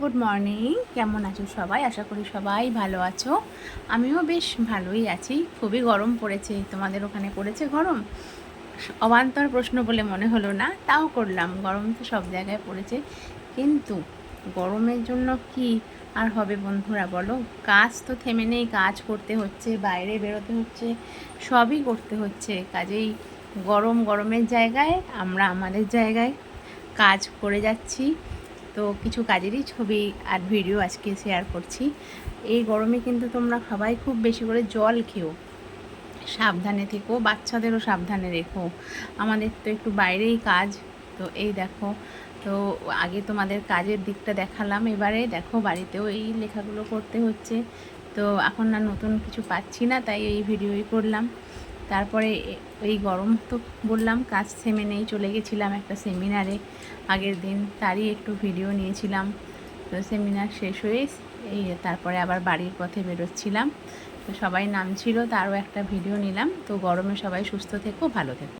Good morning, কেমন আছো সবাই? আশা করি সবাই ভালো আছো। আমিও বেশ ভালোই আছি। খুবই গরম পড়েছে। তোমাদের ওখানে পড়েছে গরম? অবান্তর প্রশ্ন বলে মনে হলো না, তাও করলাম। গরম তো সব জায়গায় পড়েছে, কিন্তু গরমের জন্য কি আর হবে বন্ধুরা বলো? কাজ তো থেমে নেই, কাজ করতে হচ্ছে, বাইরে বেরোতে হচ্ছে, সবই করতে হচ্ছে। কাজেই গরমের জায়গায় আমরা আমাদের জায়গায় কাজ করে যাচ্ছি। তো কিছু কাজেরই ছবি আর ভিডিও আজকে শেয়ার করছি। এই গরমে কিন্তু তোমরা সবাই খুব বেশি করে জল খেও, সাবধানে থেকো, বাচ্চাদেরও সাবধানে রেখো। আমাদের তো একটু বাইরেই কাজ। তো এই দেখো, তো আগে তোমাদের কাজের দিকটা দেখালাম, এবারে দেখো বাড়িতেও এই লেখাগুলো করতে হচ্ছে। তো এখন আর নতুন কিছু পাচ্ছি না, তাই এই ভিডিওই করলাম। তারপরে এই গরম তো বললাম, কাজ থেমে নেই, চলে গেছিলাম একটা সেমিনারে আগের দিন, তারই একটু ভিডিও নিয়েছিলাম। তো সেমিনার শেষ হয়ে এই তারপরে আবার বাড়ির পথে বেরোচ্ছিলাম। তো সবাই নামছিল, তারও একটা ভিডিও নিলাম। তো গরমে সবাই সুস্থ থেকো, ভালো থেকো।